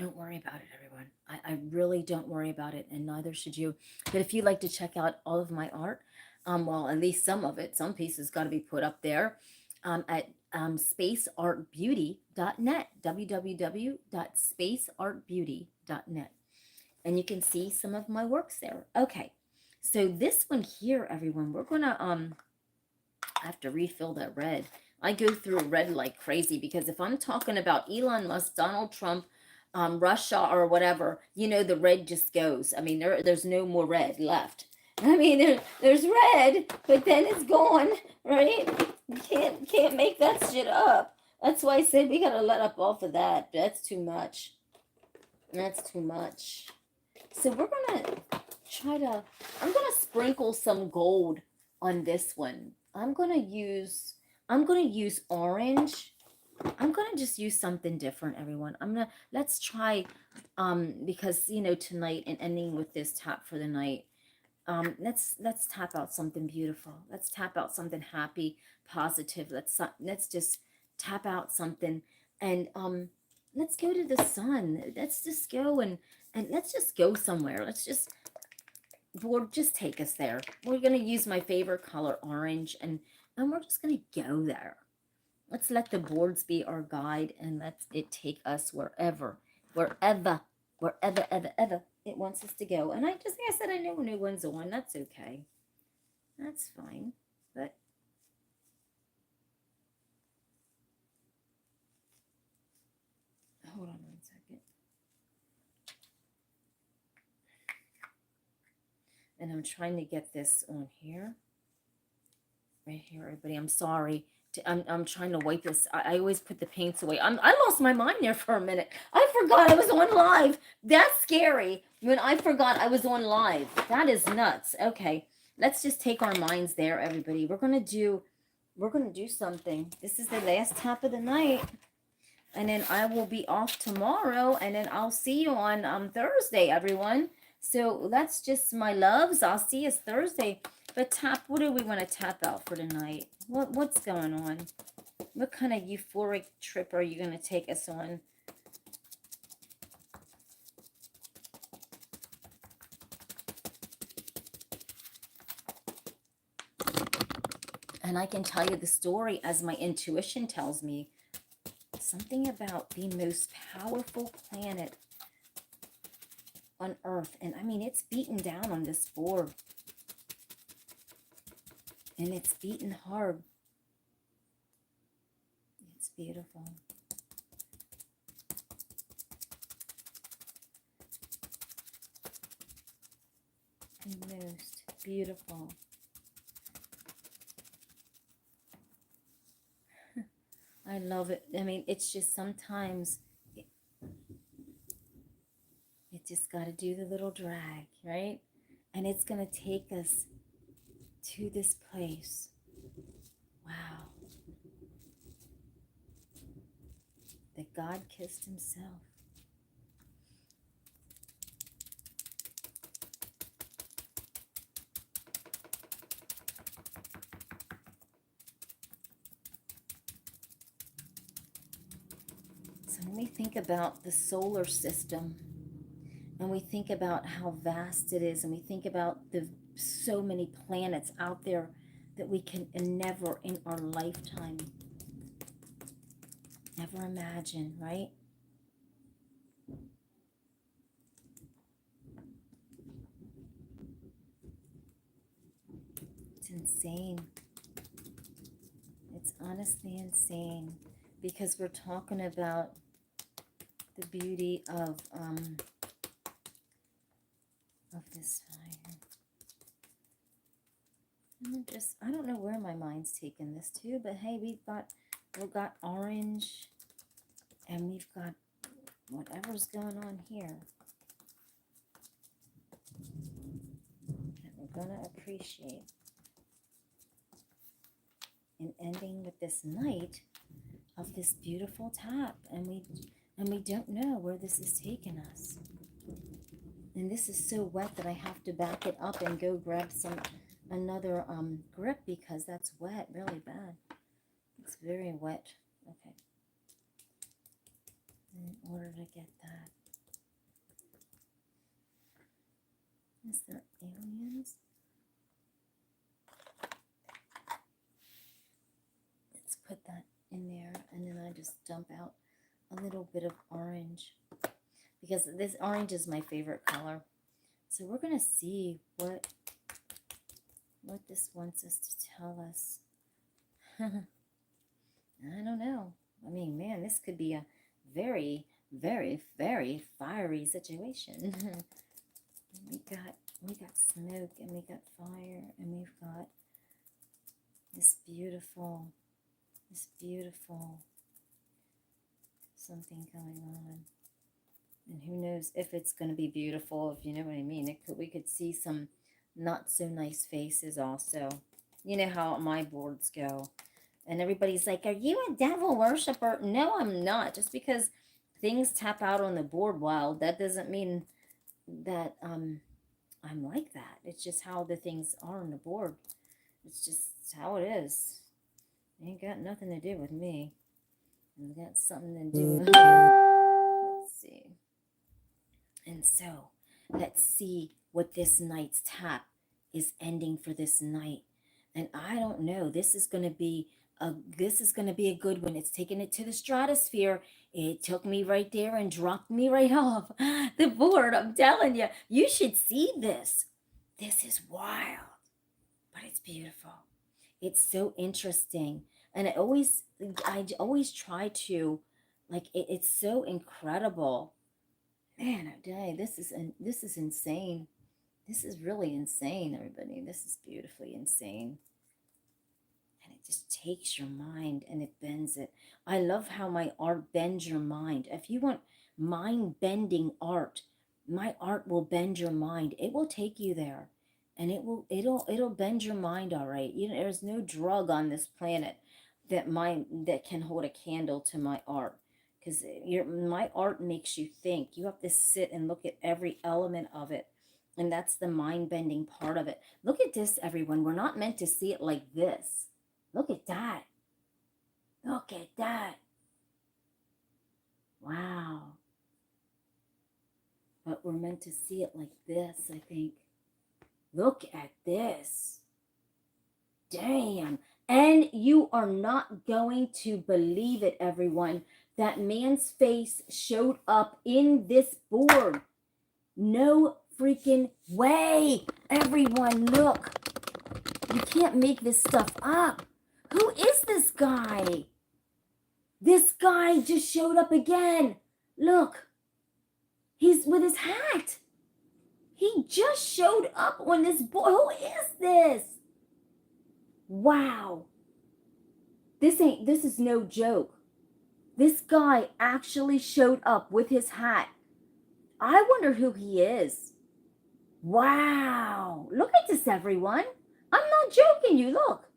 don't worry about it, everyone. I really don't worry about it, and neither should you. But if you'd like to check out all of my art, well, at least some of it, some pieces got to be put up there, at spaceartbeauty.net, www.spaceartbeauty.net. And you can see some of my works there. Okay, so this one here, everyone, we're going to, I have to refill that red. I go through red like crazy because if I'm talking about Elon Musk, Donald Trump, Russia or whatever, you know, the red just goes. I mean, there's no more red left. I mean, there's red, but then it's gone, right? You can't make that shit up. That's why I said we gotta let up off of that. That's too much. That's too much. So we're gonna I'm gonna sprinkle some gold on this one. I'm gonna use orange. I'm gonna just use something different, everyone. Let's try, because you know, tonight and ending with this tap for the night, let's tap out something beautiful. Let's tap out something happy, positive. Let's just tap out something, and let's go to the sun. Let's just go and let's just go somewhere. Let's just, Lord, just take us there. We're gonna use my favorite color, orange, and we're just gonna go there. Let's let the boards be our guide, and let it take us wherever ever it wants us to go. And I just, like I said, I know new one's on. That's okay. That's fine. But hold on one second. And I'm trying to get this on here. Right here, everybody. I'm sorry. I'm trying to wipe this. I always put the paints away. I lost my mind there for a minute. I forgot I was on live. That's scary. When I forgot I was on live. That is nuts. Okay. Let's just take our minds there, everybody. We're gonna do something. This is the last tap of the night. And then I will be off tomorrow. And then I'll see you on Thursday, everyone. So that's just my loves. I'll see you Thursday. But tap, what do we want to tap out for tonight? What's going on? What kind of euphoric trip are you going to take us on? And I can tell you the story as my intuition tells me. Something about the most powerful planet on Earth. And I mean, it's beaten down on this board. And it's beaten hard. It's beautiful. The most beautiful. I love it. I mean, it's just sometimes it just got to do the little drag, right? And it's going to take us to this place. Wow. That God kissed himself. So when we think about the solar system, and we think about how vast it is, and we think about the so many planets out there that we can never in our lifetime ever imagine, right? It's insane. It's honestly insane, because we're talking about the beauty of this fire. And I don't know where my mind's taking this to, but hey, we've got orange, and we've got whatever's going on here that we're gonna appreciate. And ending with this night of this beautiful tap, and we don't know where this is taking us. And this is so wet that I have to back it up and go grab another grip, because that's wet, really bad. It's very wet. Okay. In order to get that. Is there aliens? Let's put that in there, and then I just dump out a little bit of orange, because this orange is my favorite color. So we're going to see what this wants us to tell us. I don't know. I mean, man, this could be a very, very, very fiery situation. we got smoke, and we got fire, and we've got this beautiful something going on. And who knows if it's going to be beautiful, if you know what I mean. We could see some not so nice faces also. You know how my boards go. And everybody's like, are you a devil worshiper? No, I'm not. Just because things tap out on the board wild, that doesn't mean that I'm like that. It's just how the things are on the board. It's just how it is. It ain't got nothing to do with me. It's got something to do with let's see. And so let's see what this night's tap is ending for this night. And I don't know. This is going to be a good one. It's taking it to the stratosphere. It took me right there and dropped me right off the board. I'm telling you, you should see this. This is wild, but it's beautiful. It's so interesting. And I always try to, like, it's so incredible. Man, oh day, this is insane. This is really insane, everybody. This is beautifully insane. And it just takes your mind and it bends it. I love how my art bends your mind. If you want mind bending art, my art will bend your mind. It will take you there. And it'll bend your mind, all right. There's no drug on this planet that can hold a candle to my art, because my art makes you think. You have to sit and look at every element of it, And that's the mind-bending part of it. Look at this, everyone. We're not meant to see it like this. Look at that. Look at that. Wow. But we're meant to see it like this, I think. Look at this. Damn. And you are not going to believe it, everyone. That man's face showed up in this board. No freaking way. Everyone, look. You can't make this stuff up. Who is this guy? This guy just showed up again. Look. He's with his hat. He just showed up on this board. Who is this? Wow. This is no joke. This guy actually showed up with his hat. I wonder who he is. Wow. Look at this, everyone. I'm not joking you. Look.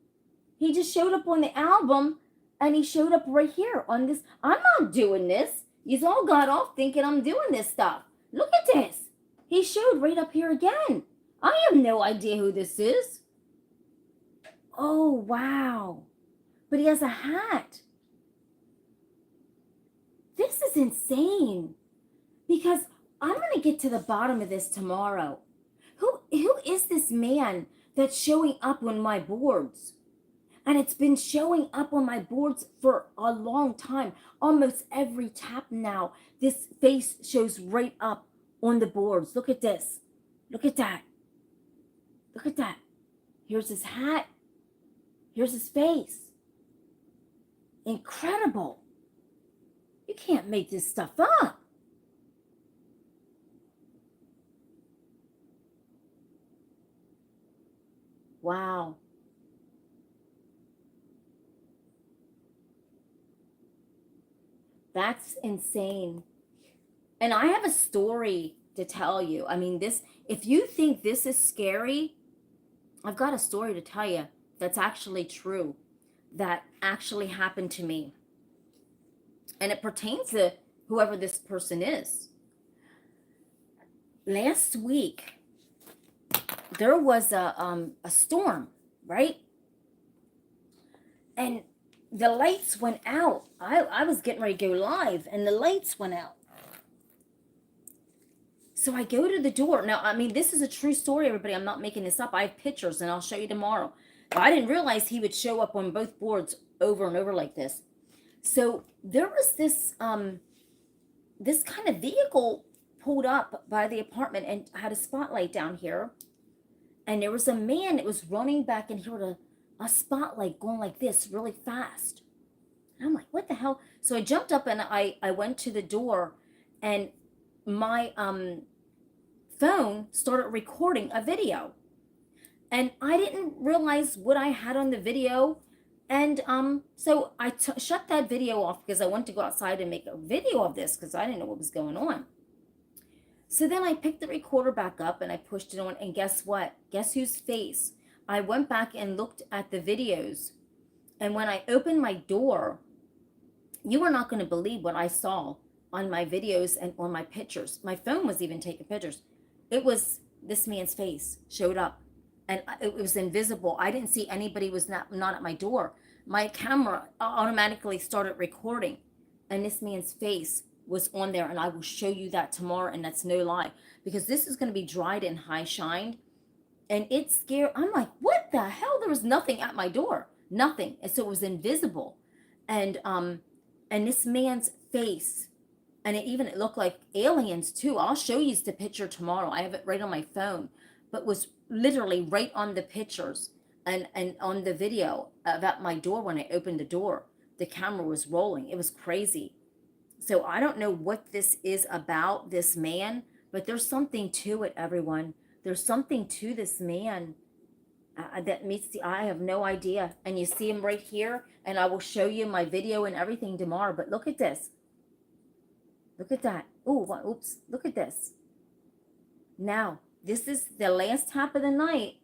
He just showed up on the album, and he showed up right here on this. I'm not doing this. You've all got off thinking I'm doing this stuff. Look at this. He showed right up here again. I have no idea who this is. Oh, wow. But he has a hat. This is insane. Because I'm going to get to the bottom of this tomorrow. Who is this man that's showing up on my boards? And it's been showing up on my boards for a long time. Almost every tap now, this face shows right up on the boards. Look at this. Look at that. Look at that. Here's his hat. Here's his face. Incredible. You can't make this stuff up. Wow. That's insane. And I have a story to tell you. I mean, if you think this is scary, I've got a story to tell you that's actually true, that actually happened to me. And it pertains to whoever this person is. Last week, there was a storm, right? And the lights went out. I was getting ready to go live, and the lights went out. So I go to the door. Now, I mean, this is a true story, everybody. I'm not making this up. I have pictures, and I'll show you tomorrow. But I didn't realize he would show up on both boards over and over like this. So there was this this kind of vehicle pulled up by the apartment and had a spotlight down here. And there was a man that was running back and here with a spotlight going like this really fast. And I'm like, what the hell? So I jumped up and I went to the door, and my phone started recording a video. And I didn't realize what I had on the video. And so I shut that video off because I wanted to go outside and make a video of this because I didn't know what was going on. So then I picked the recorder back up and I pushed it on, and guess what? Guess whose face? I went back and looked at the videos, and when I opened my door, you are not going to believe what I saw on my videos and on my pictures. My phone was even taking pictures. It was this man's face showed up, and it was invisible. I didn't see anybody was not at my door. My camera automatically started recording, and this man's face was on there, and I will show you that tomorrow, and that's no lie, because this is going to be dried and high shined, and it's scary. I'm like, what the hell? There was nothing at my door, nothing, and so it was invisible, and this man's face, and it looked like aliens too. I'll show you the picture tomorrow. I have it right on my phone, but was literally right on the pictures and on the video about my door. When I opened the door, the camera was rolling. It was crazy. So I don't know what this is about, this man, but there's something to it, everyone. There's something to this man that meets the eye. I have no idea. And you see him right here, and I will show you my video and everything tomorrow. But look at this. Look at that. Oh, oops. Look at this. Now, this is the last tap of the night,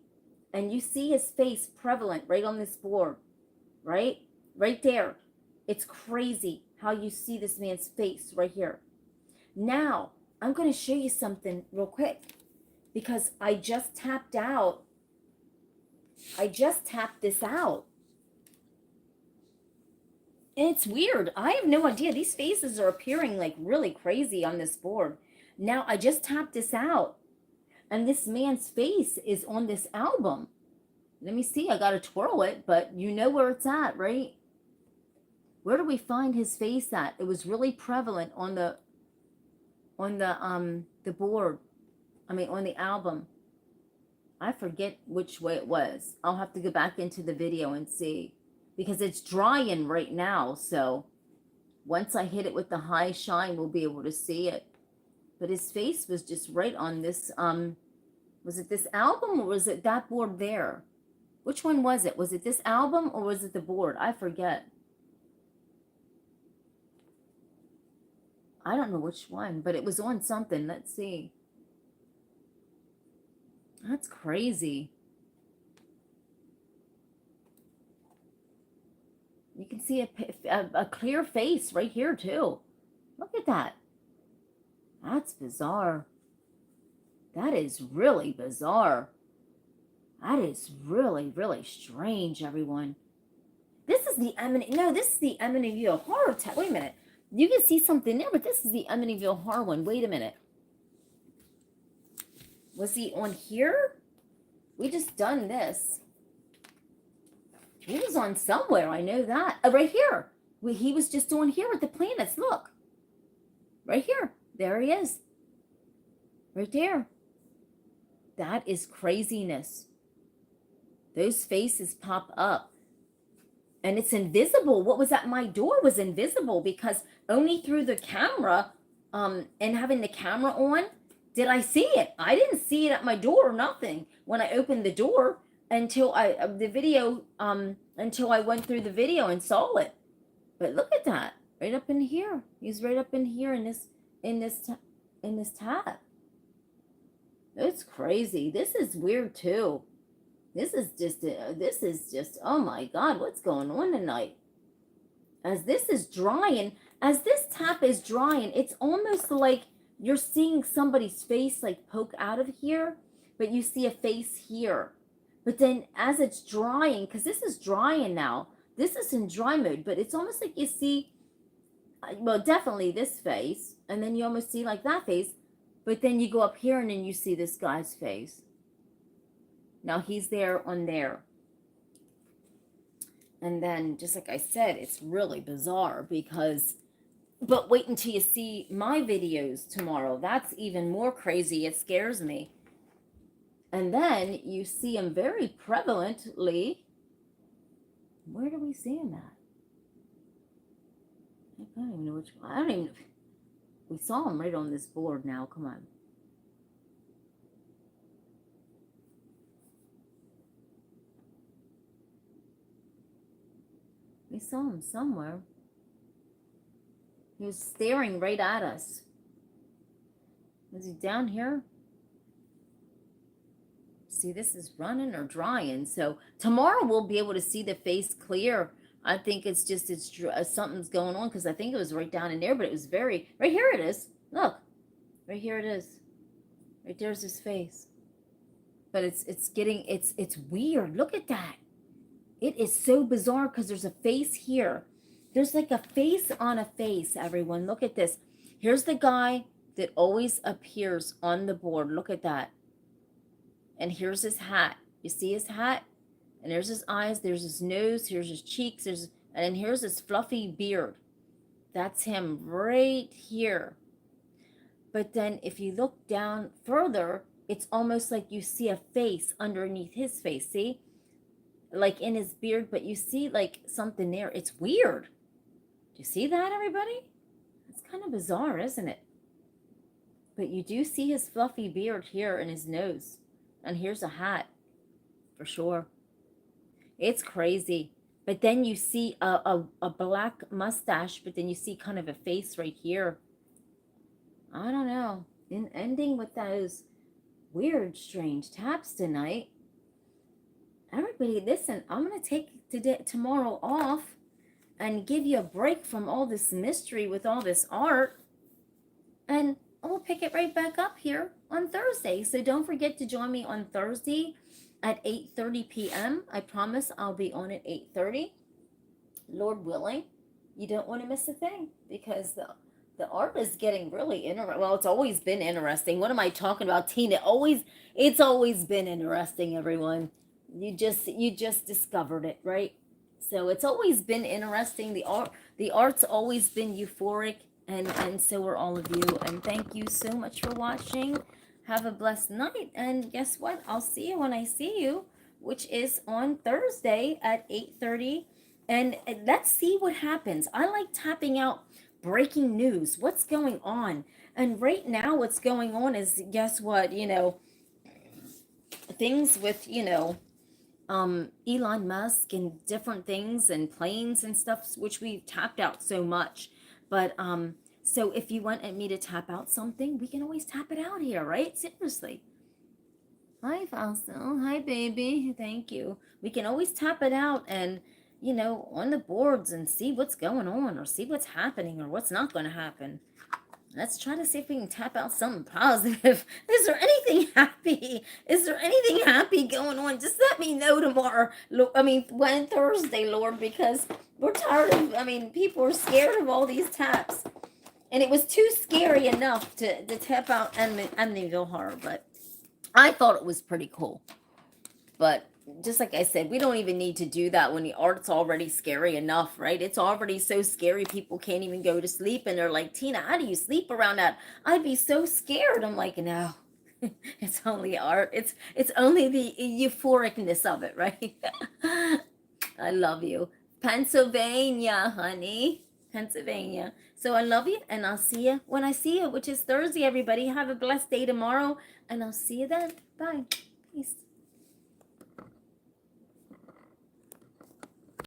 and you see his face prevalent right on this board, right? Right there. It's crazy how you see this man's face right here. Now, I'm going to show you something real quick. because I just tapped out. I just tapped this out. And it's weird. I have no idea. These faces are appearing like really crazy on this board. Now I just tapped this out. And this man's face is on this album. Let me see. I got to twirl it, but you know where it's at, right? Where do we find his face at? It was really prevalent on the board. I mean, on the album. I forget which way it was. I'll have to go back into the video and see, because it's drying right now. So once I hit it with the high shine, we'll be able to see it. But his face was just right on this, was it this album or was it that board there? Which one was it? Was it this album or was it the board? I forget. I don't know which one, but it was on something. Let's see. That's crazy. You can see a clear face right here too. Look at that. That's bizarre. That is really bizarre. That is really, really strange, everyone. This is the this is the Amityville Horror tag. Wait a minute. You can see something there, but this is the Amityville Horror one. Wait a minute. Was he on here? We just done this. He was on somewhere. I know that. Right here. He was just on here with the planets. Look. Right here. There he is. Right there. That is craziness. Those faces pop up. And it's invisible. What was at my door was invisible, because only through the camera and having the camera on did I see it. I didn't see it at my door or nothing when I opened the door until I went through the video and saw it. But look at that. Right up in here. He's right up in here in this tab. It's crazy. This is weird too. This is just, oh my God, what's going on tonight? As this is drying, as this tap is drying, it's almost like you're seeing somebody's face like poke out of here, but you see a face here. But then as it's drying, because this is drying now, this is in dry mode, but it's almost like you see, well, definitely this face, and then you almost see like that face, but then you go up here and then you see this guy's face. Now he's there on there. And then, just like I said, it's really bizarre because, but wait until you see my videos tomorrow. That's even more crazy. It scares me. And then you see him very prevalently. Where do we see him at? I don't even know which one. I don't even know. We saw him right on this board now. Come on. We saw him somewhere. He was staring right at us. Was he down here? See, this is running or drying. So tomorrow we'll be able to see the face clear. I think it's just, something's going on, because I think it was right down in there, but it was very, right here it is. Look, right here it is. Right there's his face. But it's weird. Look at that. It is so bizarre because there's a face here. There's like a face on a face, everyone. Look at this. Here's the guy that always appears on the board. Look at that. And here's his hat. You see his hat? And there's his eyes. There's his nose. Here's his cheeks. And then here's his fluffy beard. That's him right here. But then if you look down further, it's almost like you see a face underneath his face. See? Like in his beard, but you see like something there. It's weird. Do you see that, everybody? It's kind of bizarre, isn't it? But you do see his fluffy beard here and his nose. And here's a hat, for sure. It's crazy. But then you see a black mustache, but then you see kind of a face right here. I don't know. Ending with those weird, strange taps tonight. Everybody, listen, I'm going to take tomorrow off and give you a break from all this mystery with all this art. And we'll pick it right back up here on Thursday. So don't forget to join me on Thursday at 8:30 p.m. I promise I'll be on at 8:30. Lord willing, you don't want to miss a thing because the art is getting really interesting. Well, it's always been interesting. What am I talking about, Tina? It's always been interesting, everyone. You just discovered it, right? So it's always been interesting. The art's always been euphoric, and so are all of you. And thank you so much for watching. Have a blessed night, and guess what? I'll see you when I see you, which is on Thursday at 8:30. And let's see what happens. I like tapping out breaking news. What's going on? And right now, what's going on is, guess what? Things with, Elon Musk and different things and planes and stuff, which we've tapped out so much. But so if you want me to tap out something, we can always tap it out here, right? Seriously. Hi, Fausto. Hi, baby. Thank you. We can always tap it out and, on the boards and see what's going on or see what's happening or what's not going to happen. Let's try to see if we can tap out something positive. Is there anything happy? Is there anything happy going on? Just let me know tomorrow. When Thursday, Lord, because we're tired of, people are scared of all these taps. And it was too scary enough to tap out Amityville Horror, but I thought it was pretty cool. But just like I said, we don't even need to do that when the art's already scary enough, right? It's already so scary people can't even go to sleep, and they're like, Tina, how do you sleep around that? I'd be so scared. I'm like, no, it's only art. It's only the euphoricness of it, right? I love you. Pennsylvania, honey. Pennsylvania. So I love you, and I'll see you when I see you, which is Thursday, everybody. Have a blessed day tomorrow, and I'll see you then. Bye. Peace.